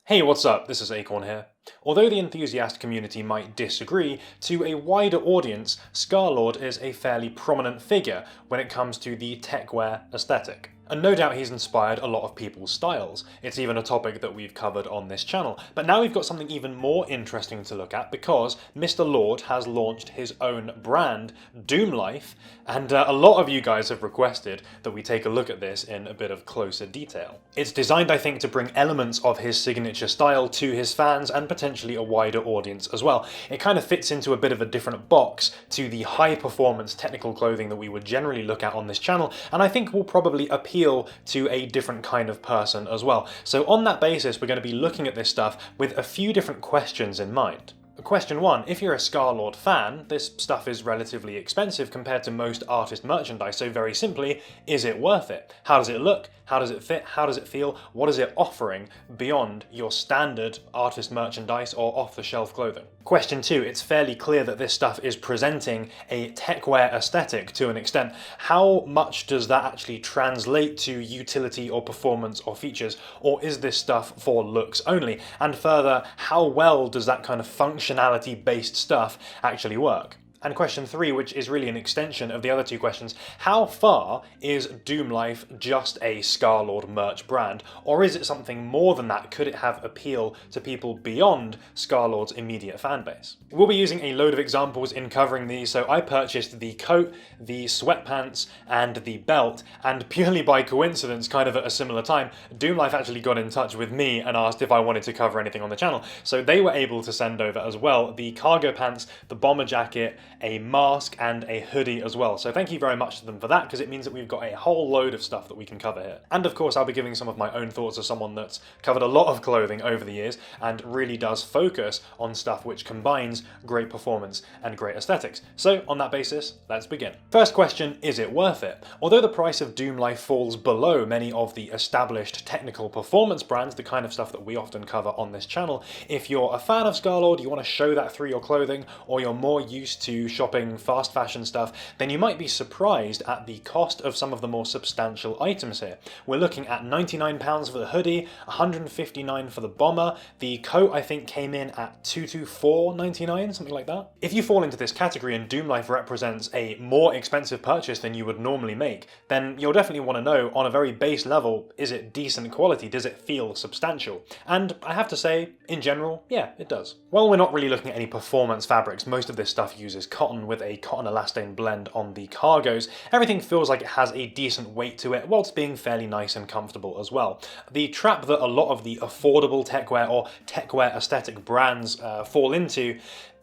Hey, what's up? This is Acorn here. Although the enthusiast community might disagree, to a wider audience, Scarlxrd is a fairly prominent figure when it comes to the techwear aesthetic. And no doubt he's inspired a lot of people's styles. It's even a topic that we've covered on this channel. But now we've got something even more interesting to look at because Mr. Lord has launched his own brand, Dxxmlife, and a lot of you guys have requested that we take a look at this in a bit of closer detail. It's designed, I think, to bring elements of his signature style to his fans and potentially a wider audience as well. It kind of fits into a bit of a different box to the high-performance technical clothing that we would generally look at on this channel, and I think will probably appeal to a different kind of person as well. So on that basis, we're going to be looking at this stuff with a few different questions in mind. Question 1, if you're a Scarlxrd fan, this stuff is relatively expensive compared to most artist merchandise, so very simply, is it worth it? How does it look? How does it fit? How does it feel? What is it offering beyond your standard artist merchandise or off-the-shelf clothing? Question 2, it's fairly clear that this stuff is presenting a techwear aesthetic to an extent. How much does that actually translate to utility or performance or features, or is this stuff for looks only? And further, how well does that kind of functionality-based stuff actually work? And question 3, which is really an extension of the other two questions, how far is Dxxmlife just a Scarlxrd merch brand, or is it something more than that? Could it have appeal to people beyond Scarlxrd's immediate fanbase? We'll be using a load of examples in covering these, so I purchased the coat, the sweatpants, and the belt, and purely by coincidence, kind of at a similar time, Dxxmlife actually got in touch with me and asked if I wanted to cover anything on the channel, so they were able to send over as well the cargo pants, the bomber jacket, a mask, and a hoodie as well. So thank you very much to them for that, because it means that we've got a whole load of stuff that we can cover here. And of course, I'll be giving some of my own thoughts as someone that's covered a lot of clothing over the years and really does focus on stuff which combines great performance and great aesthetics. So on that basis, let's begin. First question, is it worth it? Although the price of Dxxmlife falls below many of the established technical performance brands, the kind of stuff that we often cover on this channel, if you're a fan of Scarlxrd, you want to show that through your clothing, or you're more used to shopping fast fashion stuff, then you might be surprised at the cost of some of the more substantial items here. We're looking at £99 for the hoodie, £159 for the bomber. The coat I think came in at £224.99, something like that. If you fall into this category and Dxxmlife represents a more expensive purchase than you would normally make, then you'll definitely want to know, on a very base level, is it decent quality? Does it feel substantial? And I have to say, in general, yeah, it does. While we're not really looking at any performance fabrics, most of this stuff uses cotton with a cotton elastane blend on the cargos. Everything feels like it has a decent weight to it, whilst being fairly nice and comfortable as well. The trap that a lot of the affordable techwear or techwear aesthetic brands fall into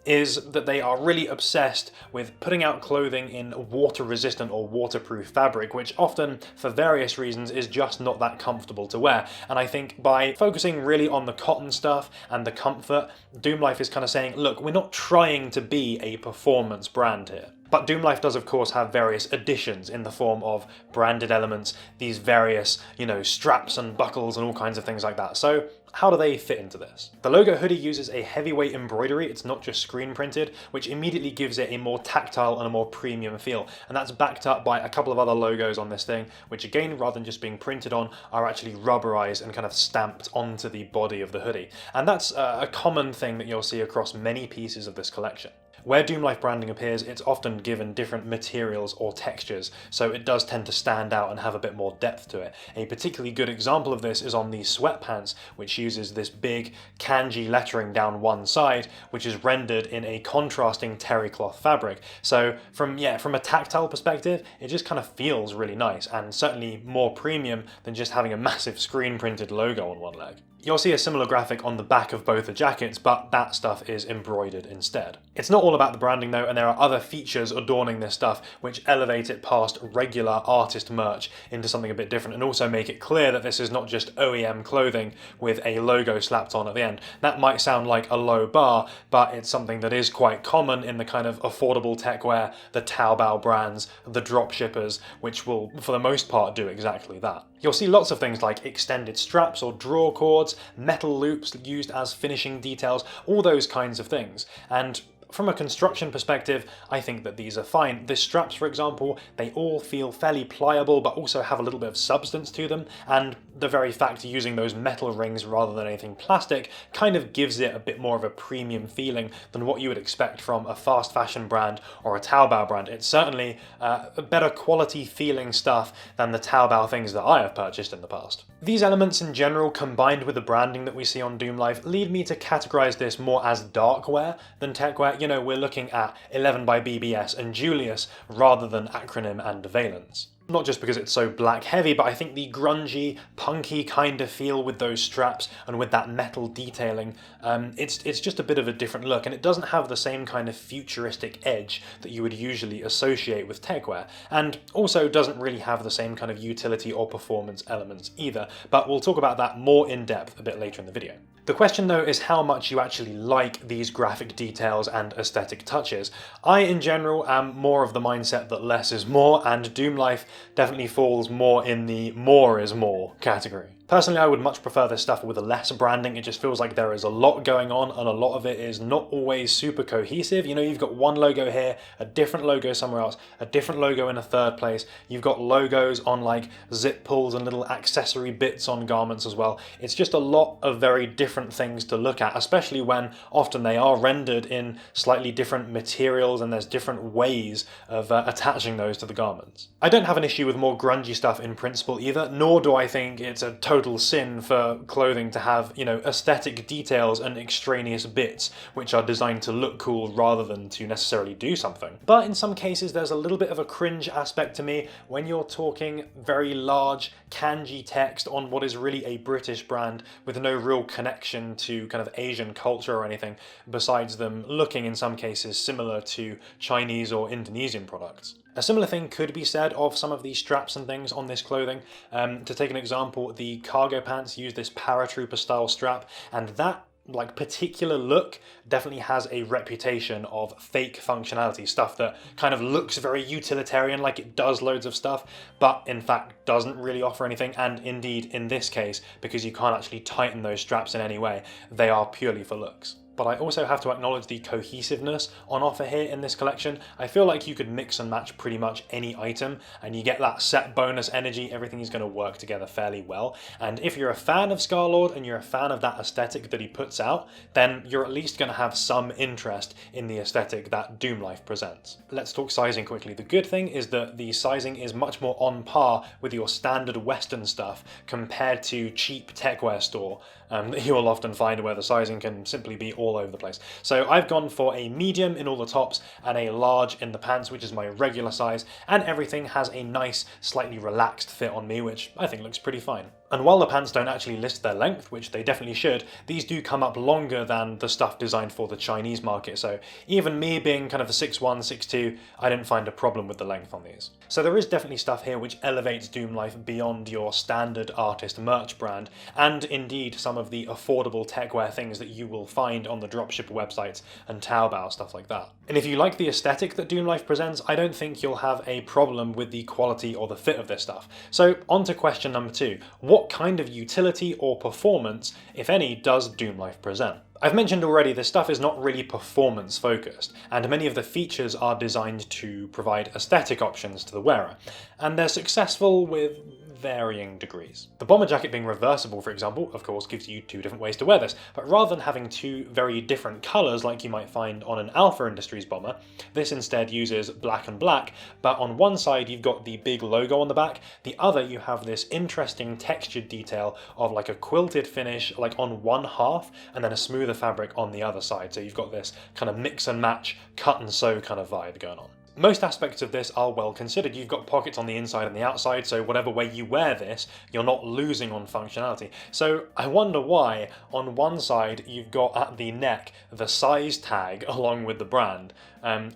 is that they are really obsessed with putting out clothing in water-resistant or waterproof fabric, which often, for various reasons, is just not that comfortable to wear. And I think by focusing really on the cotton stuff and the comfort, Dxxmlife is kind of saying, look, we're not trying to be a performance brand here. But Dxxmlife does of course have various additions in the form of branded elements, these various, straps and buckles and all kinds of things like that. So how do they fit into this? The logo hoodie uses a heavyweight embroidery, it's not just screen printed, which immediately gives it a more tactile and a more premium feel. And that's backed up by a couple of other logos on this thing, which again, rather than just being printed on, are actually rubberized and kind of stamped onto the body of the hoodie. And that's a common thing that you'll see across many pieces of this collection. Where Dxxmlife branding appears, it's often given different materials or textures, so it does tend to stand out and have a bit more depth to it. A particularly good example of this is on the sweatpants, which uses this big kanji lettering down one side, which is rendered in a contrasting terry cloth fabric. So from a tactile perspective, it just kind of feels really nice, and certainly more premium than just having a massive screen printed logo on one leg. You'll see a similar graphic on the back of both the jackets, but that stuff is embroidered instead. It's not all about the branding though, and there are other features adorning this stuff which elevate it past regular artist merch into something a bit different, and also make it clear that this is not just OEM clothing with a logo slapped on at the end. That might sound like a low bar, but it's something that is quite common in the kind of affordable techwear, the Taobao brands, the drop shippers, which will, for the most part, do exactly that. You'll see lots of things like extended straps or draw cords, metal loops used as finishing details, all those kinds of things. And from a construction perspective, I think that these are fine. The straps, for example, they all feel fairly pliable, but also have a little bit of substance to them. And the very fact of using those metal rings rather than anything plastic kind of gives it a bit more of a premium feeling than what you would expect from a fast fashion brand or a Taobao brand. It's certainly a better quality feeling stuff than the Taobao things that I have purchased in the past. These elements in general, combined with the branding that we see on Dxxmlife, lead me to categorize this more as darkwear than techwear. You know, we're looking at 11 by BBS and Julius rather than Acronym and Valence. Not just because it's so black heavy, but I think the grungy, punky kind of feel with those straps and with that metal detailing, it's just a bit of a different look, and it doesn't have the same kind of futuristic edge that you would usually associate with techwear, and also doesn't really have the same kind of utility or performance elements either, but we'll talk about that more in depth a bit later in the video. The question though is how much you actually like these graphic details and aesthetic touches. I in general am more of the mindset that less is more, and Dxxmlife definitely falls more in the more is more category. Personally, I would much prefer this stuff with less branding. It just feels like there is a lot going on, and a lot of it is not always super cohesive. You know, you've got one logo here, a different logo somewhere else, a different logo in a third place. You've got logos on like zip pulls and little accessory bits on garments as well. It's just a lot of very different things to look at, especially when often they are rendered in slightly different materials and there's different ways of attaching those to the garments. I don't have an issue with more grungy stuff in principle either, nor do I think it's a total sin for clothing to have, you know, aesthetic details and extraneous bits which are designed to look cool rather than to necessarily do something. But in some cases there's a little bit of a cringe aspect to me when you're talking very large kanji text on what is really a British brand with no real connection to kind of Asian culture or anything, besides them looking in some cases similar to Chinese or Indonesian products. A similar thing could be said of some of these straps and things on this clothing. To take an example, the cargo pants use this paratrooper style strap, and that like particular look definitely has a reputation of fake functionality, stuff that kind of looks very utilitarian, like it does loads of stuff, but in fact doesn't really offer anything. And indeed in this case, because you can't actually tighten those straps in any way, they are purely for looks. But I also have to acknowledge the cohesiveness on offer here in this collection. I feel like you could mix and match pretty much any item and you get that set bonus energy. Everything is going to work together fairly well. And if you're a fan of Scarlxrd and you're a fan of that aesthetic that he puts out, then you're at least going to have some interest in the aesthetic that Dxxmlife presents. Let's talk sizing quickly. The good thing is that the sizing is much more on par with your standard Western stuff compared to cheap techwear store that you will often find where the sizing can simply be all over the place. So I've gone for a medium in all the tops and a large in the pants, which is my regular size, and everything has a nice, slightly relaxed fit on me, which I think looks pretty fine. And while the pants don't actually list their length, which they definitely should, these do come up longer than the stuff designed for the Chinese market. So even me being kind of a 6'1", 6'2", I didn't find a problem with the length on these. So there is definitely stuff here which elevates Dxxmlife beyond your standard artist merch brand, and indeed some of the affordable techwear things that you will find on the dropshipper websites and Taobao, stuff like that. And if you like the aesthetic that Dxxmlife presents, I don't think you'll have a problem with the quality or the fit of this stuff. So on to question number 2. What kind of utility or performance, if any, does Dxxmlife present? I've mentioned already this stuff is not really performance focused, and many of the features are designed to provide aesthetic options to the wearer, and they're successful with varying degrees. The bomber jacket being reversible, for example, of course gives you 2 different ways to wear this, but rather than having 2 very different colours like you might find on an Alpha Industries bomber, this instead uses black and black, but on one side you've got the big logo on the back, the other you have this interesting textured detail of like a quilted finish like on one half and then a smoother fabric on the other side, so you've got this kind of mix and match, cut and sew kind of vibe going on. Most aspects of this are well considered. You've got pockets on the inside and the outside, so whatever way you wear this, you're not losing on functionality. So I wonder why on one side you've got at the neck the size tag along with the brand,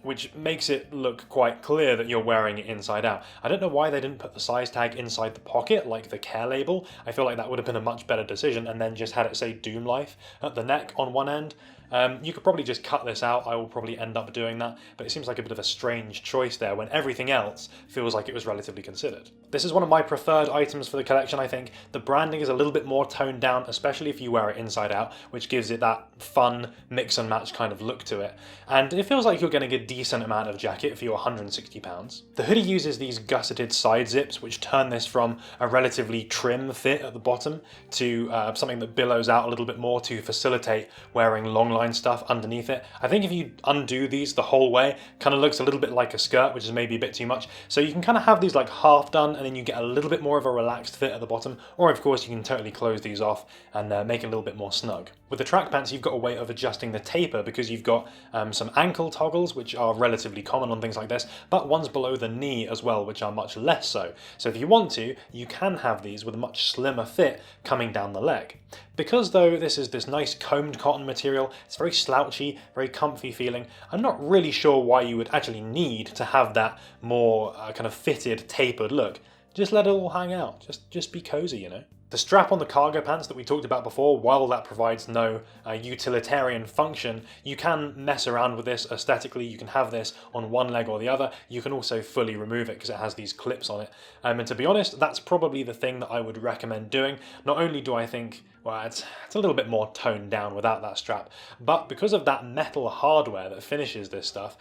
which makes it look quite clear that you're wearing it inside out. I don't know why they didn't put the size tag inside the pocket like the care label. I feel like that would have been a much better decision, and then just had it say Dxxmlife at the neck on one end. You could probably just cut this out. I will probably end up doing that, but it seems like a bit of a strange choice there when everything else feels like it was relatively considered. This is one of my preferred items for the collection, I think. The branding is a little bit more toned down, especially if you wear it inside out, which gives it that fun mix and match kind of look to it. And it feels like you're getting a decent amount of jacket for your £160. The hoodie uses these gusseted side zips, which turn this from a relatively trim fit at the bottom to something that billows out a little bit more to facilitate wearing long line stuff underneath it. I think if you undo these the whole way, kind of looks a little bit like a skirt, which is maybe a bit too much. So you can kind of have these like half done, and then you get a little bit more of a relaxed fit at the bottom, or of course you can totally close these off and make it a little bit more snug. With the track pants, you've got a way of adjusting the taper because you've got some ankle toggles, which are relatively common on things like this, but ones below the knee as well, which are much less so. So if you want to, you can have these with a much slimmer fit coming down the leg. Because though this is this nice combed cotton material, it's very slouchy, very comfy feeling, I'm not really sure why you would actually need to have that more kind of fitted, tapered look. Just let it all hang out, just be cozy, you know. The strap on the cargo pants that we talked about before, while that provides no utilitarian function, you can mess around with this aesthetically. You can have this on one leg or the other. You can also fully remove it because it has these clips on it. And to be honest, that's probably the thing that I would recommend doing. Not only do I think, well, it's a little bit more toned down without that strap, but because of that metal hardware that finishes this stuff,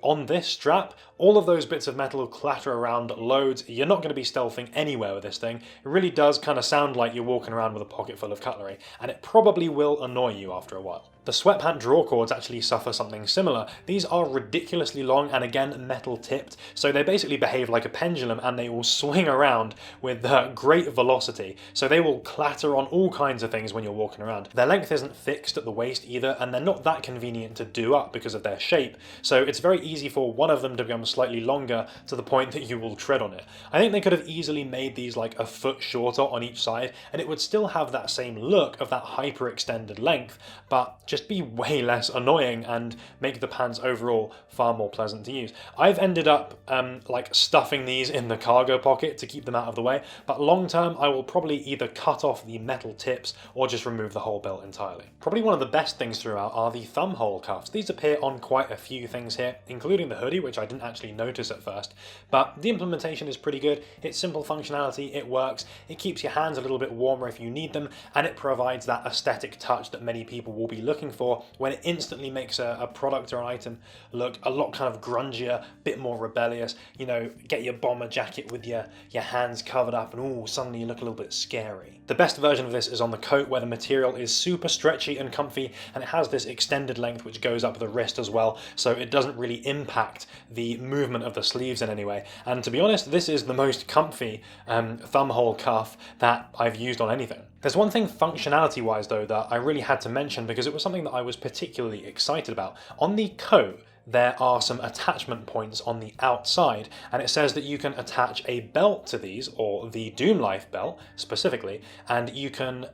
on this strap, all of those bits of metal clatter around loads. You're not going to be stealthing anywhere with this thing. It really does kind of sound like you're walking around with a pocket full of cutlery, and it probably will annoy you after a while. The sweatpant draw cords actually suffer something similar. These are ridiculously long and again metal tipped, so they basically behave like a pendulum and they will swing around with great velocity. So they will clatter on all kinds of things when you're walking around. Their length isn't fixed at the waist either, and they're not that convenient to do up because of their shape, so it's very easy for one of them to become slightly longer to the point that you will tread on it. I think they could have easily made these like a foot shorter on each side, and it would still have that same look of that hyper-extended length, but just be way less annoying and make the pants overall far more pleasant to use. I've ended up like stuffing these in the cargo pocket to keep them out of the way, but long term I will probably either cut off the metal tips or just remove the whole belt entirely. Probably one of the best things throughout are the thumb hole cuffs. These appear on quite a few things here, including the hoodie, which I didn't actually notice at first, but the implementation is pretty good. It's simple functionality, it works, it keeps your hands a little bit warmer if you need them, and it provides that aesthetic touch that many people will be looking for when it instantly makes a product or an item look a lot kind of grungier, bit more rebellious. You know, get your bomber jacket with your hands covered up and ooh, suddenly you look a little bit scary. The best version of this is on the coat, where the material is super stretchy and comfy, and it has this extended length which goes up the wrist as well, so it doesn't really impact the movement of the sleeves in any way. And to be honest, this is the most comfy thumb hole cuff that I've used on anything. There's one thing functionality wise though that I really had to mention because it was something that I was particularly excited about. On the coat, there are some attachment points on the outside, and it says that you can attach a belt to these, or the Dxxmlife belt specifically, and you can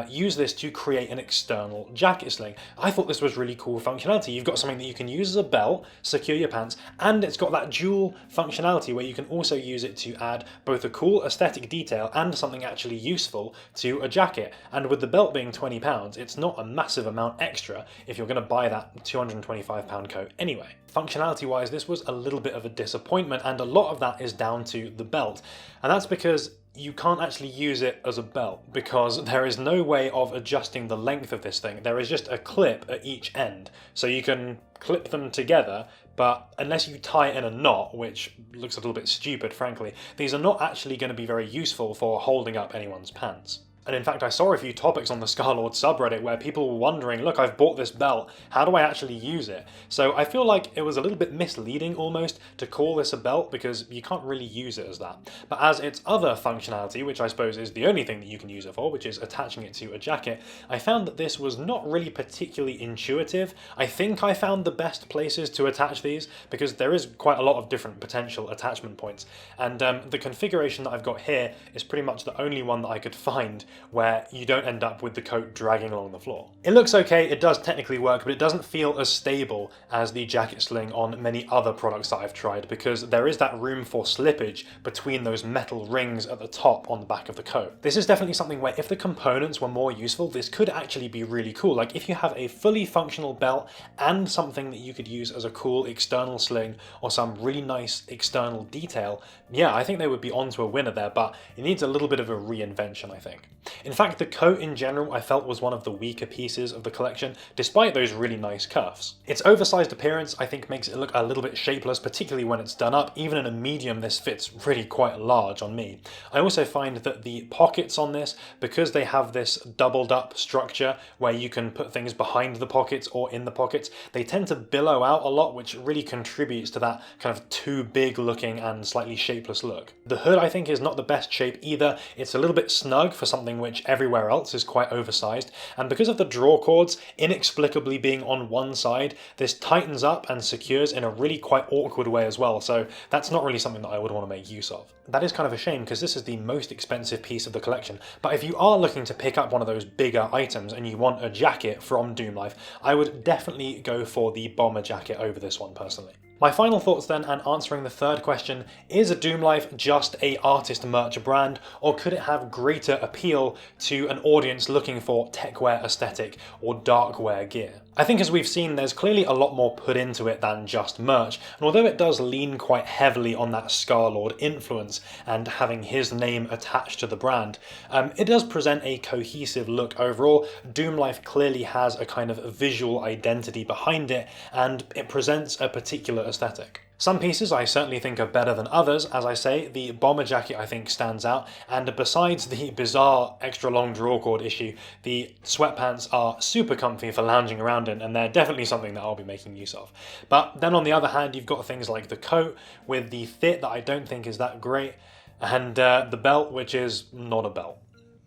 use this to create an external jacket sling. I thought this was really cool functionality. You've got something that you can use as a belt, secure your pants, and it's got that dual functionality where you can also use it to add both a cool aesthetic detail and something actually useful to a jacket. And with the belt being £20, it's not a massive amount extra if you're going to buy that £225 coat anyway. Functionality wise, this was a little bit of a disappointment, and a lot of that is down to the belt, and that's because you can't actually use it as a belt because there is no way of adjusting the length of this thing. There is just a clip at each end, so you can clip them together, but unless you tie it in a knot, which looks a little bit stupid frankly, these are not actually going to be very useful for holding up anyone's pants. And in fact, I saw a few topics on the Scarlxrd subreddit where people were wondering, look, I've bought this belt, how do I actually use it? So I feel like it was a little bit misleading almost to call this a belt because you can't really use it as that. But as its other functionality, which I suppose is the only thing that you can use it for, which is attaching it to a jacket, I found that this was not really particularly intuitive. I think I found the best places to attach these because there is quite a lot of different potential attachment points. And the configuration that I've got here is pretty much the only one that I could find where you don't end up with the coat dragging along the floor. It looks okay, it does technically work, but it doesn't feel as stable as the jacket sling on many other products that I've tried because there is that room for slippage between those metal rings at the top on the back of the coat. This is definitely something where if the components were more useful, this could actually be really cool. Like if you have a fully functional belt and something that you could use as a cool external sling or some really nice external detail, yeah, I think they would be onto a winner there, but it needs a little bit of a reinvention, I think. In fact, the coat in general I felt was one of the weaker pieces of the collection, despite those really nice cuffs. Its oversized appearance I think makes it look a little bit shapeless, particularly when it's done up. Even in a medium this fits really quite large on me. I also find that the pockets on this, because they have this doubled up structure where you can put things behind the pockets or in the pockets, they tend to billow out a lot, which really contributes to that kind of too big looking and slightly shapeless look. The hood I think is not the best shape either. It's a little bit snug for something which everywhere else is quite oversized, and because of the draw cords inexplicably being on one side, this tightens up and secures in a really quite awkward way as well, so that's not really something that I would want to make use of. That is kind of a shame because this is the most expensive piece of the collection, but if you are looking to pick up one of those bigger items and you want a jacket from Dxxmlife, I would definitely go for the bomber jacket over this one personally. My final thoughts then, and answering the third question, is Dxxmlife just a artist merch brand, or could it have greater appeal to an audience looking for techwear aesthetic or darkwear gear? I think as we've seen, there's clearly a lot more put into it than just merch, and although it does lean quite heavily on that Scarlxrd influence and having his name attached to the brand, it does present a cohesive look overall. Dxxmlife clearly has a kind of visual identity behind it, and it presents a particular aesthetic. Some pieces I certainly think are better than others. As I say, the bomber jacket I think stands out, and besides the bizarre extra long draw cord issue, the sweatpants are super comfy for lounging around in, and they're definitely something that I'll be making use of. But then on the other hand, you've got things like the coat with the fit that I don't think is that great, and the belt, which is not a belt,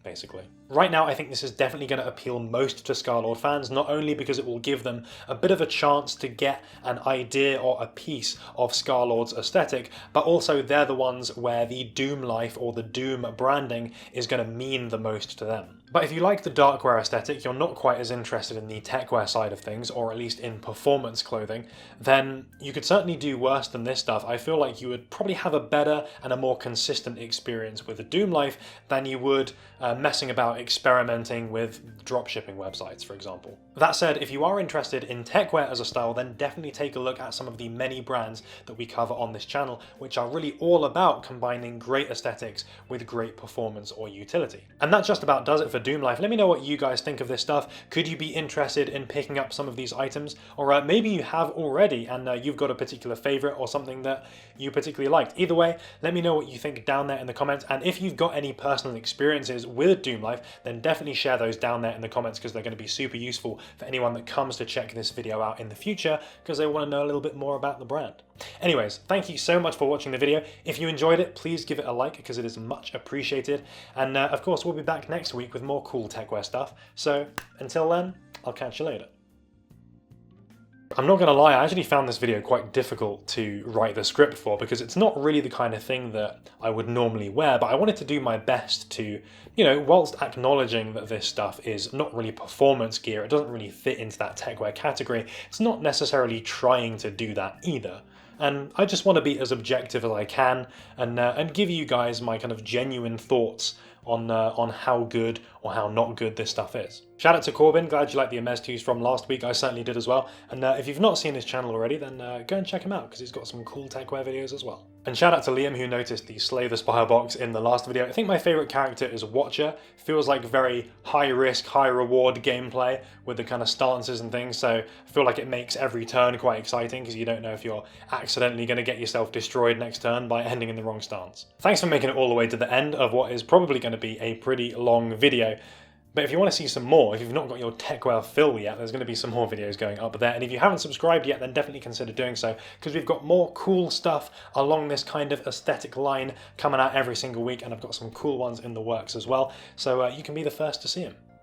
basically. Right now, I think this is definitely going to appeal most to Scarlxrd fans, not only because it will give them a bit of a chance to get an idea or a piece of Scarlxrd's aesthetic, but also they're the ones where the Dxxmlife or the Doom branding is going to mean the most to them. But if you like the darkwear aesthetic, you're not quite as interested in the techwear side of things, or at least in performance clothing, then you could certainly do worse than this stuff. I feel like you would probably have a better and a more consistent experience with the Dxxmlife than you would messing about experimenting with dropshipping websites, for example. That said, if you are interested in techwear as a style, then definitely take a look at some of the many brands that we cover on this channel, which are really all about combining great aesthetics with great performance or utility. And that just about does it for Dxxmlife. Let me know what you guys think of this stuff. Could you be interested in picking up some of these items? Or maybe you have already and you've got a particular favorite or something that you particularly liked. Either way, let me know what you think down there in the comments. And if you've got any personal experiences with Dxxmlife, then definitely share those down there in the comments, because they're going to be super useful for anyone that comes to check this video out in the future, because they want to know a little bit more about the brand. Anyways, thank you so much for watching the video. If you enjoyed it, please give it a like, because it is much appreciated. And of course, we'll be back next week with more cool techwear stuff. So until then, I'll catch you later. I'm not going to lie, I actually found this video quite difficult to write the script for, because it's not really the kind of thing that I would normally wear, but I wanted to do my best to, you know, whilst acknowledging that this stuff is not really performance gear, it doesn't really fit into that techwear category, it's not necessarily trying to do that either. And I just want to be as objective as I can and give you guys my kind of genuine thoughts on how good or how not good this stuff is. Shout out to Corbin, glad you liked the Gemstones from last week, I certainly did as well. And if you've not seen his channel already, then go and check him out, because he's got some cool techwear videos as well. And shout out to Liam, who noticed the Slay the Spire box in the last video. I think my favourite character is Watcher. Feels like very high risk, high reward gameplay with the kind of stances and things, so I feel like it makes every turn quite exciting, because you don't know if you're accidentally going to get yourself destroyed next turn by ending in the wrong stance. Thanks for making it all the way to the end of what is probably going to be a pretty long video. But if you want to see some more, if you've not got your techwear fill yet, there's going to be some more videos going up there. And if you haven't subscribed yet, then definitely consider doing so, because we've got more cool stuff along this kind of aesthetic line coming out every single week, and I've got some cool ones in the works as well. So you can be the first to see them.